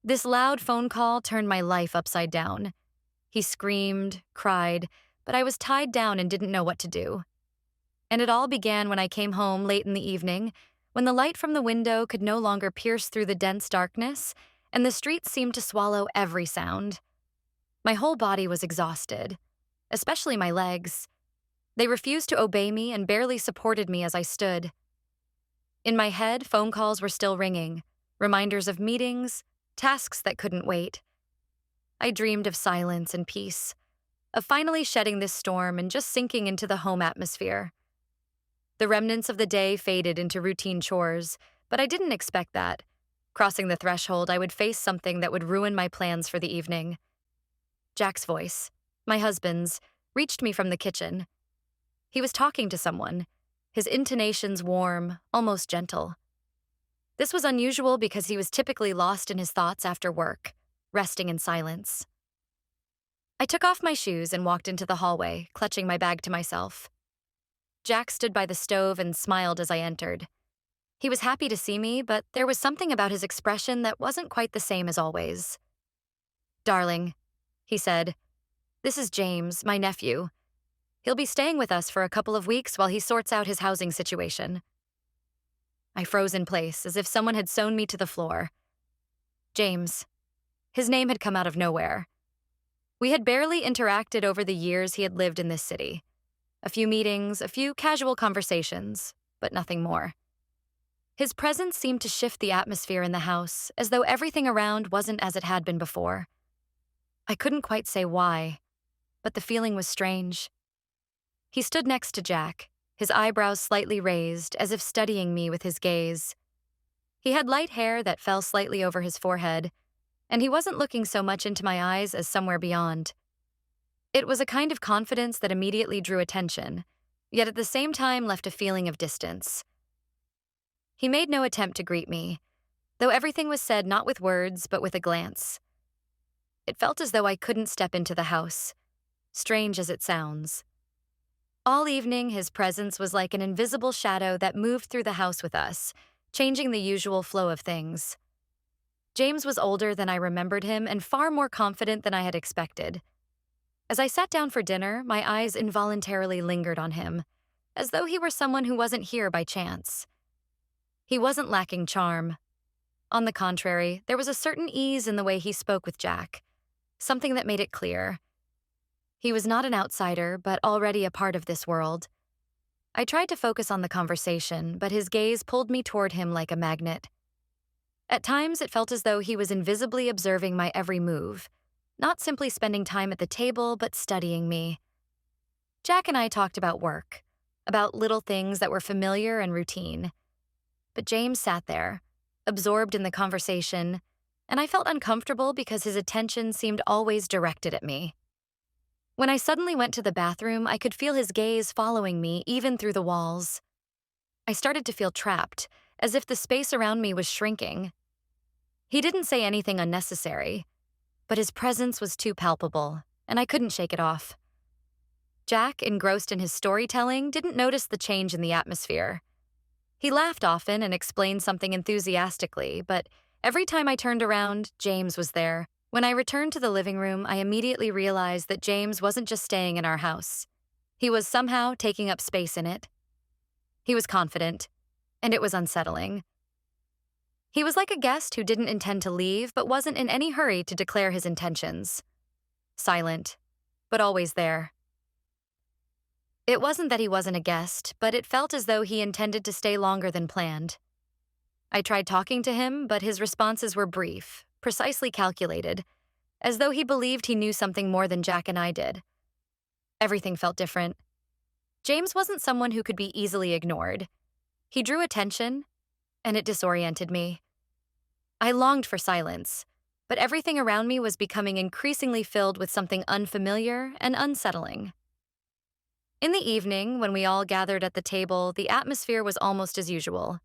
This loud phone call turned my life upside down. He screamed, cried, but I was tied down and didn't know what to do. And it all began when I came home late in the evening, when the light from the window could no longer pierce through the dense darkness, and the street seemed to swallow every sound. My whole body was exhausted, especially my legs. They refused to obey me and barely supported me as I stood. In my head, phone calls were still ringing, reminders of meetings, tasks that couldn't wait. I dreamed of silence and peace, of finally shedding this storm and just sinking into the home atmosphere. The remnants of the day faded into routine chores, but I didn't expect that. Crossing the threshold, I would face something that would ruin my plans for the evening. Jack's voice, my husband's, reached me from the kitchen. He was talking to someone, his intonations warm, almost gentle. This was unusual because he was typically lost in his thoughts after work, resting in silence. I took off my shoes and walked into the hallway, clutching my bag to myself. Jack stood by the stove and smiled as I entered. He was happy to see me, but there was something about his expression that wasn't quite the same as always. "Darling," he said, "this is James, my nephew. He'll be staying with us for a couple of weeks while he sorts out his housing situation." I froze in place, as if someone had sewn me to the floor. James. His name had come out of nowhere. We had barely interacted over the years he had lived in this city. A few meetings, a few casual conversations, but nothing more. His presence seemed to shift the atmosphere in the house, as though everything around wasn't as it had been before. I couldn't quite say why, but the feeling was strange. He stood next to Jack, his eyebrows slightly raised, as if studying me with his gaze. He had light hair that fell slightly over his forehead, and he wasn't looking so much into my eyes as somewhere beyond. It was a kind of confidence that immediately drew attention, yet at the same time left a feeling of distance. He made no attempt to greet me, though everything was said not with words but with a glance. It felt as though I couldn't step into the house, strange as it sounds. All evening, his presence was like an invisible shadow that moved through the house with us, changing the usual flow of things. James was older than I remembered him and far more confident than I had expected. As I sat down for dinner, my eyes involuntarily lingered on him, as though he were someone who wasn't here by chance. He wasn't lacking charm. On the contrary, there was a certain ease in the way he spoke with Jack, something that made it clear. He was not an outsider, but already a part of this world. I tried to focus on the conversation, but his gaze pulled me toward him like a magnet. At times, it felt as though he was invisibly observing my every move, not simply spending time at the table, but studying me. Jack and I talked about work, about little things that were familiar and routine. But James sat there, absorbed in the conversation, and I felt uncomfortable because his attention seemed always directed at me. When I suddenly went to the bathroom, I could feel his gaze following me even through the walls. I started to feel trapped, as if the space around me was shrinking. He didn't say anything unnecessary, but his presence was too palpable, and I couldn't shake it off. Jack, engrossed in his storytelling, didn't notice the change in the atmosphere. He laughed often and explained something enthusiastically, but every time I turned around, James was there. When I returned to the living room, I immediately realized that James wasn't just staying in our house. He was somehow taking up space in it. He was confident, and it was unsettling. He was like a guest who didn't intend to leave, but wasn't in any hurry to declare his intentions. Silent, but always there. It wasn't that he wasn't a guest, but it felt as though he intended to stay longer than planned. I tried talking to him, but his responses were brief, precisely calculated, as though he believed he knew something more than Jack and I did. Everything felt different. James wasn't someone who could be easily ignored. He drew attention, and it disoriented me. I longed for silence, but everything around me was becoming increasingly filled with something unfamiliar and unsettling. In the evening, when we all gathered at the table, the atmosphere was almost as usual.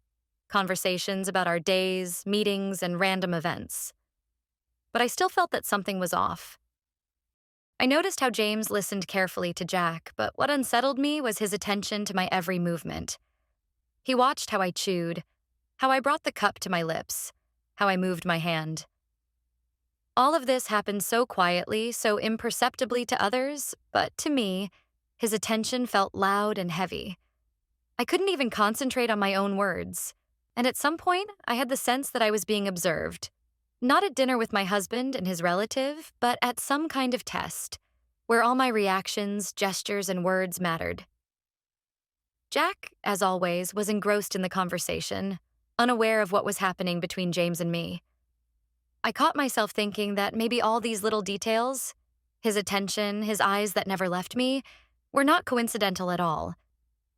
Conversations about our days, meetings, and random events. But I still felt that something was off. I noticed how James listened carefully to Jack, but what unsettled me was his attention to my every movement. He watched how I chewed, how I brought the cup to my lips, how I moved my hand. All of this happened so quietly, so imperceptibly to others, but to me, his attention felt loud and heavy. I couldn't even concentrate on my own words. And at some point, I had the sense that I was being observed. Not at dinner with my husband and his relative, but at some kind of test, where all my reactions, gestures, and words mattered. Jack, as always, was engrossed in the conversation, unaware of what was happening between James and me. I caught myself thinking that maybe all these little details, his attention, his eyes that never left me, were not coincidental at all.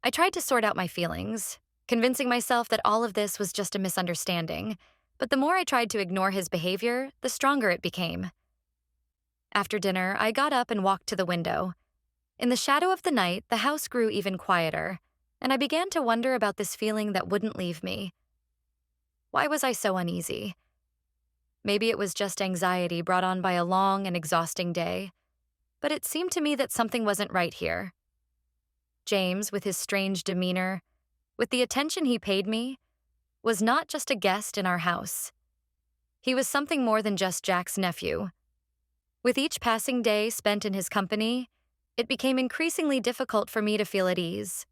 I tried to sort out my feelings, convincing myself that all of this was just a misunderstanding, but the more I tried to ignore his behavior, the stronger it became. After dinner, I got up and walked to the window. In the shadow of the night, the house grew even quieter, and I began to wonder about this feeling that wouldn't leave me. Why was I so uneasy? Maybe it was just anxiety brought on by a long and exhausting day, but it seemed to me that something wasn't right here. James, with his strange demeanor, with the attention he paid me, was not just a guest in our house. He was something more than just Jack's nephew. With each passing day spent in his company, it became increasingly difficult for me to feel at ease.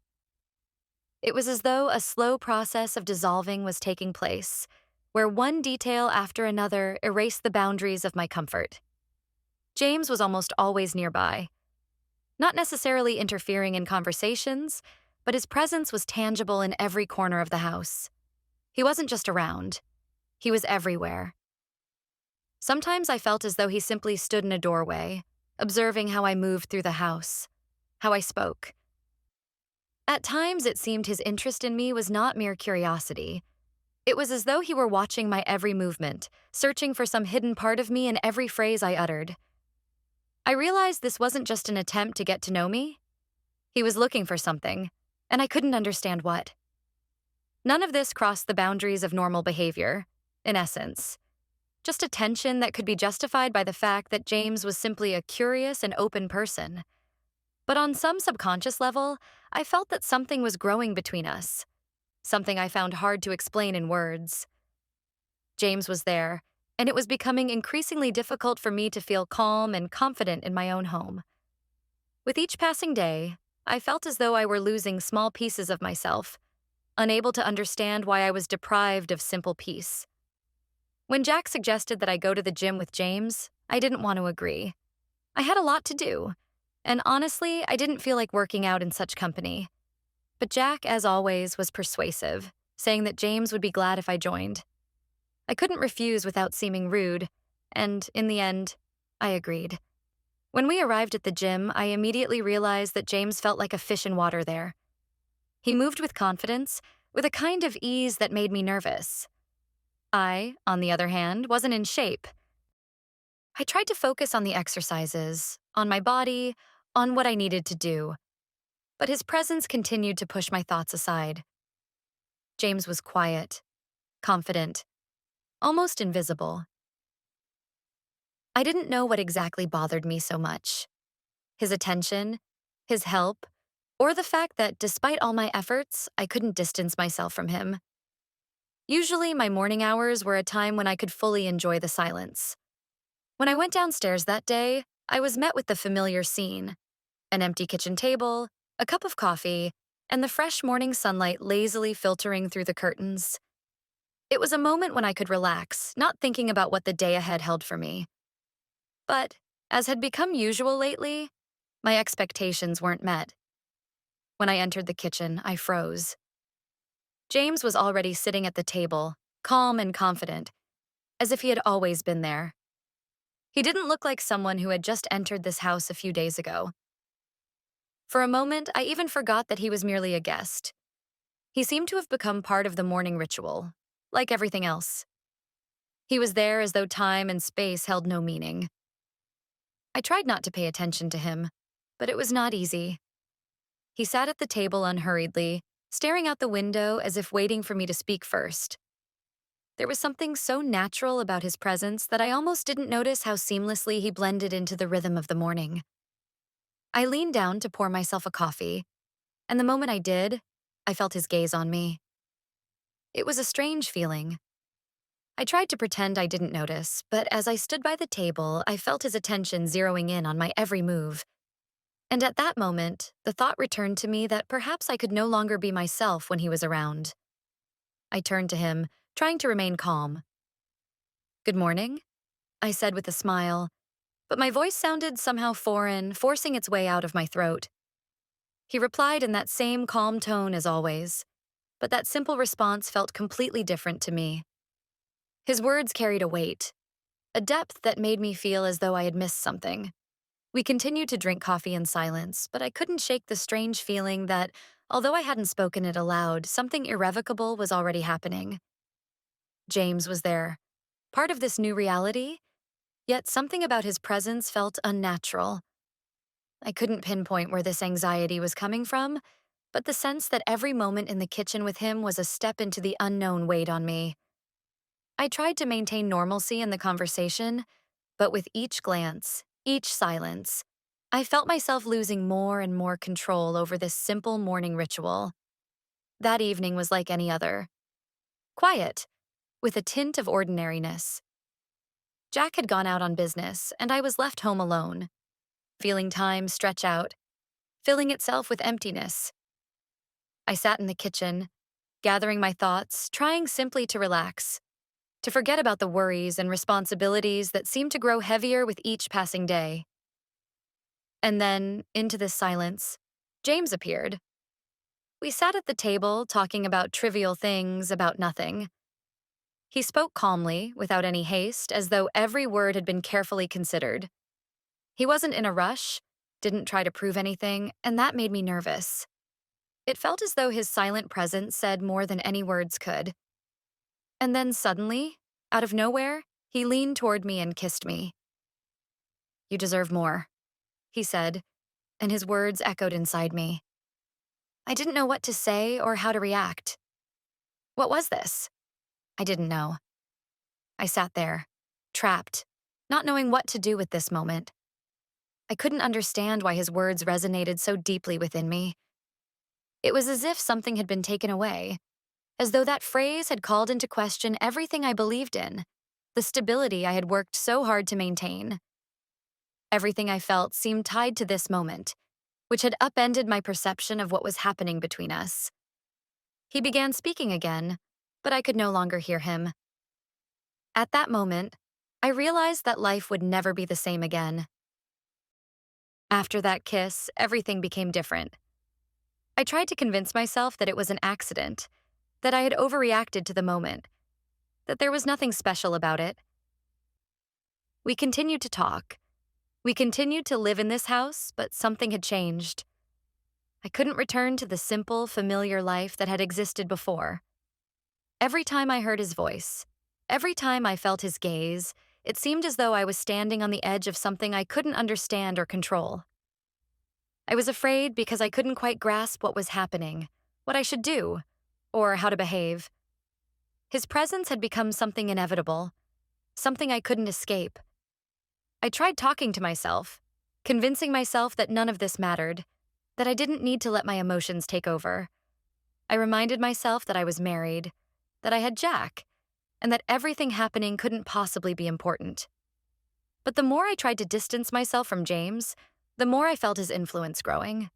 It was as though a slow process of dissolving was taking place, where one detail after another erased the boundaries of my comfort. James was almost always nearby, not necessarily interfering in conversations, but his presence was tangible in every corner of the house. He wasn't just around, he was everywhere. Sometimes I felt as though he simply stood in a doorway, observing how I moved through the house, how I spoke. At times, it seemed his interest in me was not mere curiosity. It was as though he were watching my every movement, searching for some hidden part of me in every phrase I uttered. I realized this wasn't just an attempt to get to know me. He was looking for something, and I couldn't understand what. None of this crossed the boundaries of normal behavior, in essence. Just a tension that could be justified by the fact that James was simply a curious and open person. But on some subconscious level, I felt that something was growing between us, something I found hard to explain in words. James was there, and it was becoming increasingly difficult for me to feel calm and confident in my own home. With each passing day, I felt as though I were losing small pieces of myself, unable to understand why I was deprived of simple peace. When Jack suggested that I go to the gym with James, I didn't want to agree. I had a lot to do, and honestly, I didn't feel like working out in such company. But Jack, as always, was persuasive, saying that James would be glad if I joined. I couldn't refuse without seeming rude, and in the end, I agreed. When we arrived at the gym, I immediately realized that James felt like a fish in water there. He moved with confidence, with a kind of ease that made me nervous. I, on the other hand, wasn't in shape. I tried to focus on the exercises, on my body, on what I needed to do, but his presence continued to push my thoughts aside. James was quiet, confident, almost invisible. I didn't know what exactly bothered me so much. His attention, his help, or the fact that despite all my efforts, I couldn't distance myself from him. Usually, my morning hours were a time when I could fully enjoy the silence. When I went downstairs that day, I was met with the familiar scene: an empty kitchen table, a cup of coffee, and the fresh morning sunlight lazily filtering through the curtains. It was a moment when I could relax, not thinking about what the day ahead held for me. But, as had become usual lately, my expectations weren't met. When I entered the kitchen, I froze. James was already sitting at the table, calm and confident, as if he had always been there. He didn't look like someone who had just entered this house a few days ago. For a moment, I even forgot that he was merely a guest. He seemed to have become part of the morning ritual, like everything else. He was there as though time and space held no meaning. I tried not to pay attention to him, but it was not easy. He sat at the table unhurriedly, staring out the window as if waiting for me to speak first. There was something so natural about his presence that I almost didn't notice how seamlessly he blended into the rhythm of the morning. I leaned down to pour myself a coffee, and the moment I did, I felt his gaze on me. It was a strange feeling. I tried to pretend I didn't notice, but as I stood by the table, I felt his attention zeroing in on my every move. And at that moment, the thought returned to me that perhaps I could no longer be myself when he was around. I turned to him, trying to remain calm. "Good morning," I said with a smile, but my voice sounded somehow foreign, forcing its way out of my throat. He replied in that same calm tone as always, but that simple response felt completely different to me. His words carried a weight, a depth that made me feel as though I had missed something. We continued to drink coffee in silence, but I couldn't shake the strange feeling that, although I hadn't spoken it aloud, something irrevocable was already happening. James was there, part of this new reality, yet something about his presence felt unnatural. I couldn't pinpoint where this anxiety was coming from, but the sense that every moment in the kitchen with him was a step into the unknown weighed on me. I tried to maintain normalcy in the conversation, but with each glance, each silence, I felt myself losing more and more control over this simple morning ritual. That evening was like any other. Quiet, with a tint of ordinariness. Jack had gone out on business, and I was left home alone, feeling time stretch out, filling itself with emptiness. I sat in the kitchen, gathering my thoughts, trying simply to relax, to forget about the worries and responsibilities that seemed to grow heavier with each passing day. And then, into this silence, James appeared. We sat at the table, talking about trivial things, about nothing. He spoke calmly, without any haste, as though every word had been carefully considered. He wasn't in a rush, didn't try to prove anything, and that made me nervous. It felt as though his silent presence said more than any words could. And then suddenly, out of nowhere, he leaned toward me and kissed me. "You deserve more," he said, and his words echoed inside me. I didn't know what to say or how to react. What was this? I didn't know. I sat there, trapped, not knowing what to do with this moment. I couldn't understand why his words resonated so deeply within me. It was as if something had been taken away, as though that phrase had called into question everything I believed in, the stability I had worked so hard to maintain. Everything I felt seemed tied to this moment, which had upended my perception of what was happening between us. He began speaking again, but I could no longer hear him. At that moment, I realized that life would never be the same again. After that kiss, everything became different. I tried to convince myself that it was an accident, that I had overreacted to the moment, that there was nothing special about it. We continued to talk. We continued to live in this house, but something had changed. I couldn't return to the simple, familiar life that had existed before. Every time I heard his voice, every time I felt his gaze, it seemed as though I was standing on the edge of something I couldn't understand or control. I was afraid because I couldn't quite grasp what was happening, what I should do, or how to behave. His presence had become something inevitable, something I couldn't escape. I tried talking to myself, convincing myself that none of this mattered, that I didn't need to let my emotions take over. I reminded myself that I was married, that I had Jack, and that everything happening couldn't possibly be important. But the more I tried to distance myself from James, the more I felt his influence growing.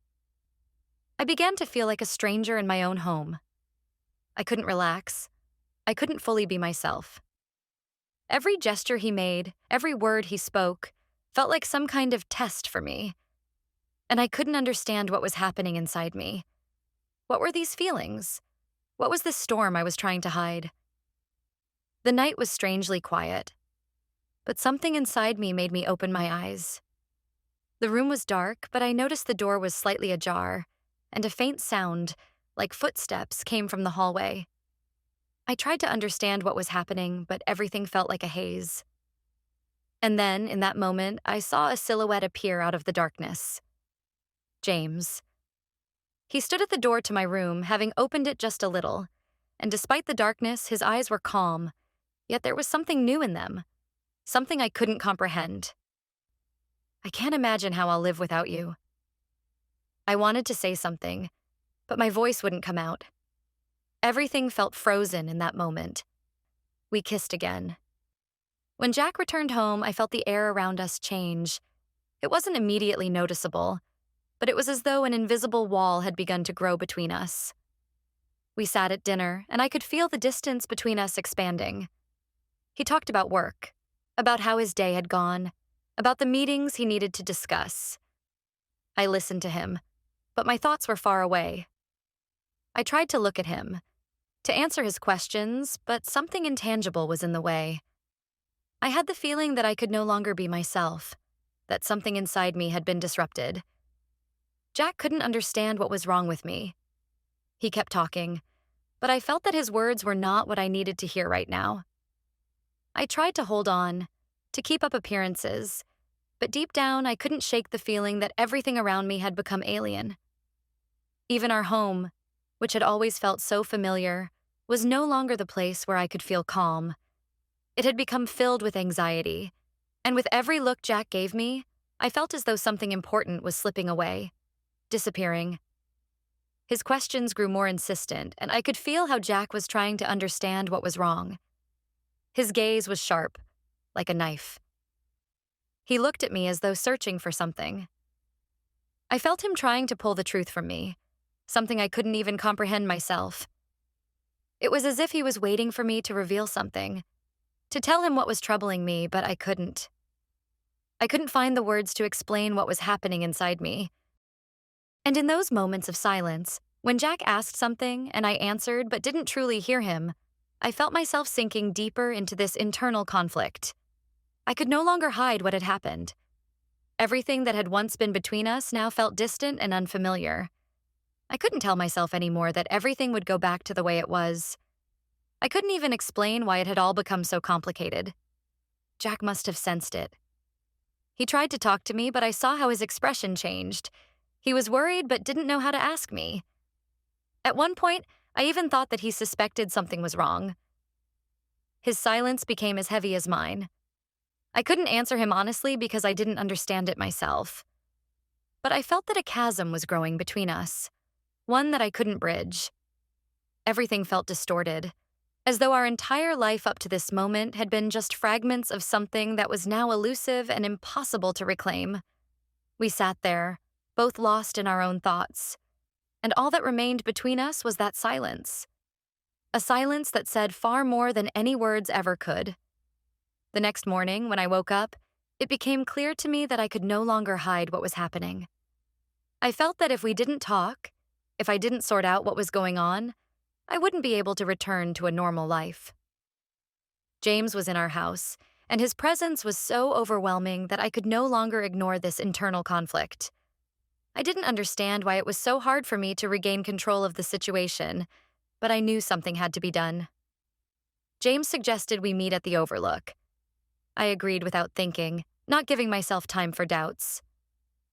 I began to feel like a stranger in my own home. I couldn't relax. I couldn't fully be myself. Every gesture he made, every word he spoke, felt like some kind of test for me. And I couldn't understand what was happening inside me. What were these feelings? What was this storm I was trying to hide? The night was strangely quiet, but something inside me made me open my eyes. The room was dark, but I noticed the door was slightly ajar, and a faint sound, like footsteps, came from the hallway. I tried to understand what was happening, but everything felt like a haze. And then, in that moment, I saw a silhouette appear out of the darkness. James. He stood at the door to my room, having opened it just a little, and despite the darkness, his eyes were calm, yet there was something new in them, something I couldn't comprehend. "I can't imagine how I'll live without you." I wanted to say something, but my voice wouldn't come out. Everything felt frozen in that moment. We kissed again. When Jack returned home, I felt the air around us change. It wasn't immediately noticeable, but it was as though an invisible wall had begun to grow between us. We sat at dinner, and I could feel the distance between us expanding. He talked about work, about how his day had gone, about the meetings he needed to discuss. I listened to him, but my thoughts were far away. I tried to look at him, to answer his questions, but something intangible was in the way. I had the feeling that I could no longer be myself, that something inside me had been disrupted. Jack couldn't understand what was wrong with me. He kept talking, but I felt that his words were not what I needed to hear right now. I tried to hold on, to keep up appearances, but deep down I couldn't shake the feeling that everything around me had become alien. Even our home, which had always felt so familiar, was no longer the place where I could feel calm. It had become filled with anxiety, and with every look Jack gave me, I felt as though something important was slipping away, disappearing. His questions grew more insistent, and I could feel how Jack was trying to understand what was wrong. His gaze was sharp, like a knife. He looked at me as though searching for something. I felt him trying to pull the truth from me, something I couldn't even comprehend myself. It was as if he was waiting for me to reveal something, to tell him what was troubling me, but I couldn't. I couldn't find the words to explain what was happening inside me. And in those moments of silence, when Jack asked something and I answered but didn't truly hear him, I felt myself sinking deeper into this internal conflict. I could no longer hide what had happened. Everything that had once been between us now felt distant and unfamiliar. I couldn't tell myself anymore that everything would go back to the way it was. I couldn't even explain why it had all become so complicated. Jack must have sensed it. He tried to talk to me, but I saw how his expression changed. He was worried but didn't know how to ask me. At one point, I even thought that he suspected something was wrong. His silence became as heavy as mine. I couldn't answer him honestly because I didn't understand it myself. But I felt that a chasm was growing between us, one that I couldn't bridge. Everything felt distorted, as though our entire life up to this moment had been just fragments of something that was now elusive and impossible to reclaim. We sat there, both lost in our own thoughts, and all that remained between us was that silence. A silence that said far more than any words ever could. The next morning, when I woke up, it became clear to me that I could no longer hide what was happening. I felt that if we didn't talk, if I didn't sort out what was going on, I wouldn't be able to return to a normal life. James was in our house, and his presence was so overwhelming that I could no longer ignore this internal conflict. I didn't understand why it was so hard for me to regain control of the situation, but I knew something had to be done. James suggested we meet at the Overlook. I agreed without thinking, not giving myself time for doubts.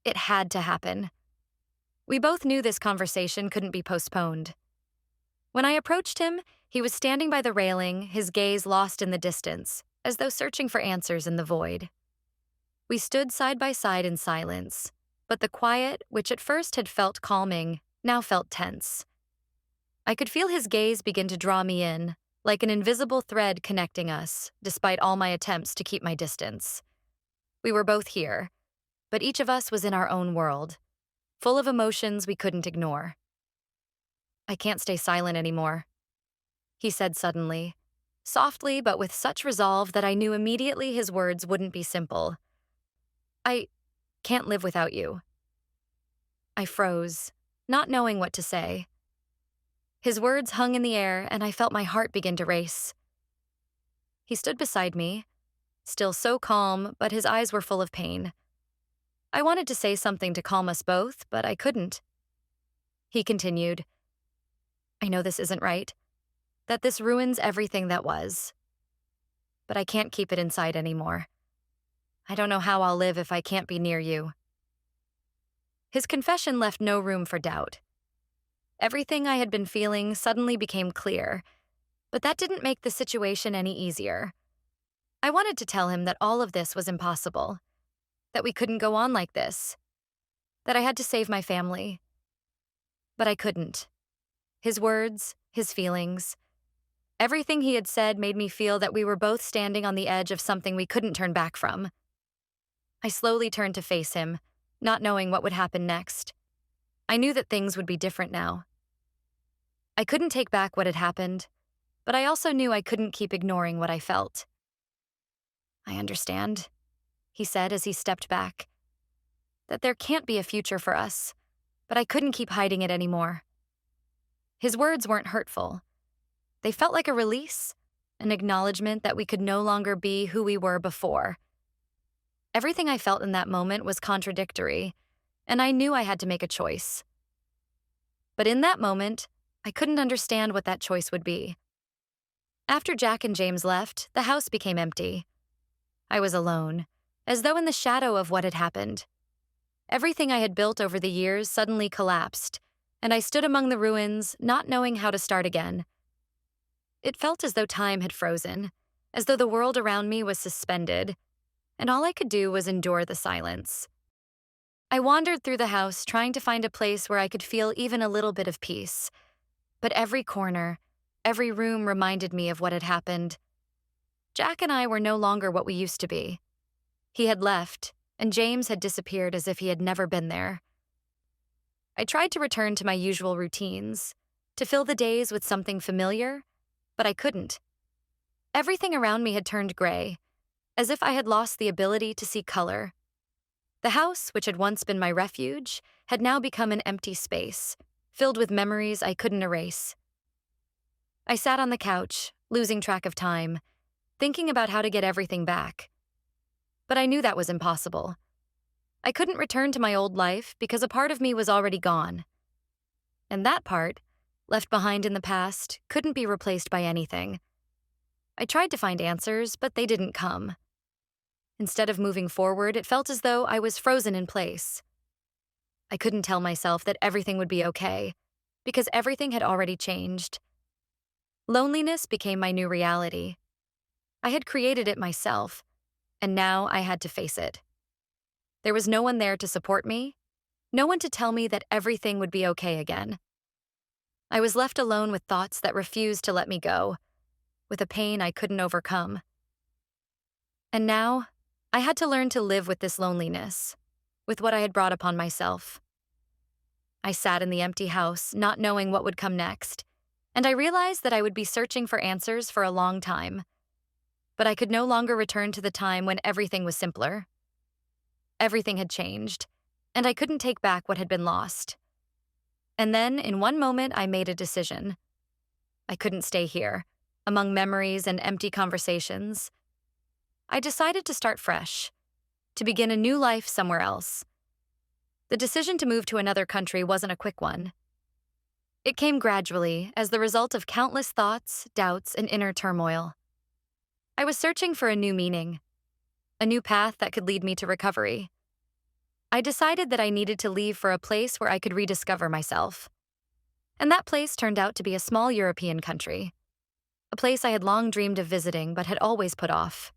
It had to happen. We both knew this conversation couldn't be postponed. When I approached him, he was standing by the railing, his gaze lost in the distance, as though searching for answers in the void. We stood side by side in silence, but the quiet, which at first had felt calming, now felt tense. I could feel his gaze begin to draw me in, like an invisible thread connecting us, despite all my attempts to keep my distance. We were both here, but each of us was in our own world, full of emotions we couldn't ignore. "I can't stay silent anymore," he said suddenly, softly but with such resolve that I knew immediately his words wouldn't be simple. "I can't live without you." I froze, not knowing what to say. His words hung in the air, and I felt my heart begin to race. He stood beside me, still so calm, but his eyes were full of pain. I wanted to say something to calm us both, but I couldn't. He continued, "I know this isn't right, that this ruins everything that was. But I can't keep it inside anymore. I don't know how I'll live if I can't be near you." His confession left no room for doubt. Everything I had been feeling suddenly became clear, but that didn't make the situation any easier. I wanted to tell him that all of this was impossible, that we couldn't go on like this, that I had to save my family. But I couldn't. His words, his feelings, Everything he had said made me feel that we were both standing on the edge of something we couldn't turn back from. I slowly turned to face him, not knowing what would happen next. I knew that things would be different now. I couldn't take back what had happened, but I also knew I couldn't keep ignoring what I felt. "I understand," he said as he stepped back, "that there can't be a future for us, but I couldn't keep hiding it anymore." His words weren't hurtful. They felt like a release, an acknowledgement that we could no longer be who we were before. Everything I felt in that moment was contradictory, and I knew I had to make a choice. But in that moment, I couldn't understand what that choice would be. After Jack and James left, the house became empty. I was alone, as though in the shadow of what had happened. Everything I had built over the years suddenly collapsed, and I stood among the ruins, not knowing how to start again. It felt as though time had frozen, as though the world around me was suspended, and all I could do was endure the silence. I wandered through the house, trying to find a place where I could feel even a little bit of peace. But every corner, every room reminded me of what had happened. Jack and I were no longer what we used to be. He had left, and James had disappeared as if he had never been there. I tried to return to my usual routines, to fill the days with something familiar, but I couldn't. Everything around me had turned gray, as if I had lost the ability to see color. The house, which had once been my refuge, had now become an empty space, filled with memories I couldn't erase. I sat on the couch, losing track of time, thinking about how to get everything back. But I knew that was impossible. I couldn't return to my old life because a part of me was already gone. And that part, left behind in the past, couldn't be replaced by anything. I tried to find answers, but they didn't come. Instead of moving forward, it felt as though I was frozen in place. I couldn't tell myself that everything would be okay, because everything had already changed. Loneliness became my new reality. I had created it myself, and now I had to face it. There was no one there to support me, no one to tell me that everything would be okay again. I was left alone with thoughts that refused to let me go, with a pain I couldn't overcome. And now, I had to learn to live with this loneliness, with what I had brought upon myself. I sat in the empty house, not knowing what would come next, and I realized that I would be searching for answers for a long time. But I could no longer return to the time when everything was simpler. Everything had changed, and I couldn't take back what had been lost. And then, in one moment, I made a decision. I couldn't stay here, among memories and empty conversations. I decided to start fresh, to begin a new life somewhere else. The decision to move to another country wasn't a quick one. It came gradually as the result of countless thoughts, doubts, and inner turmoil. I was searching for a new meaning, a new path that could lead me to recovery. I decided that I needed to leave for a place where I could rediscover myself. And that place turned out to be a small European country, a place I had long dreamed of visiting but had always put off.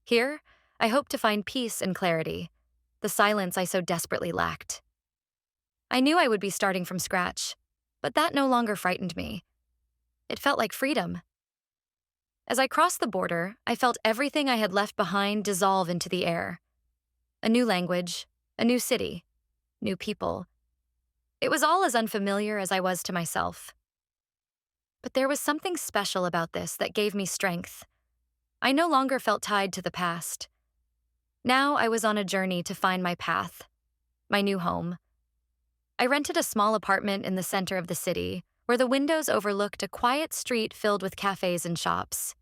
Here, I hoped to find peace and clarity, the silence I so desperately lacked. I knew I would be starting from scratch, but that no longer frightened me. It felt like freedom. As I crossed the border, I felt everything I had left behind dissolve into the air. A new language, a new city, new people. It was all as unfamiliar as I was to myself. But there was something special about this that gave me strength. I no longer felt tied to the past. Now I was on a journey to find my path, my new home. I rented a small apartment in the center of the city, where the windows overlooked a quiet street filled with cafes and shops.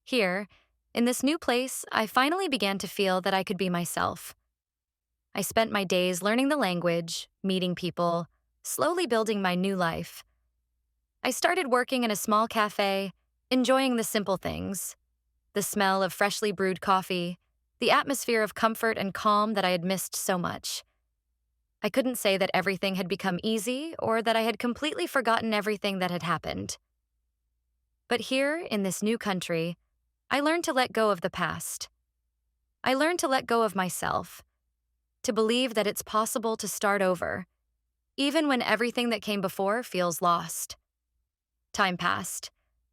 Here, in this new place, I finally began to feel that I could be myself. I spent my days learning the language, meeting people, slowly building my new life. I started working in a small cafe, enjoying the simple things, the smell of freshly brewed coffee, the atmosphere of comfort and calm that I had missed so much. I couldn't say that everything had become easy or that I had completely forgotten everything that had happened. But here, in this new country, I learned to let go of the past. I learned to let go of myself, to believe that it's possible to start over, even when everything that came before feels lost. Time passed,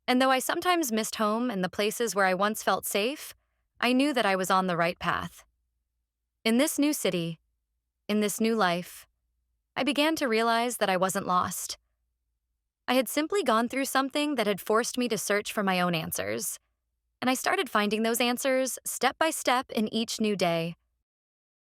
And though I sometimes missed home and the places where I once felt safe, I knew that I was on the right path. In this new city, in this new life, I began to realize that I wasn't lost. I had simply gone through something that had forced me to search for my own answers, and I started finding those answers step by step in each new day.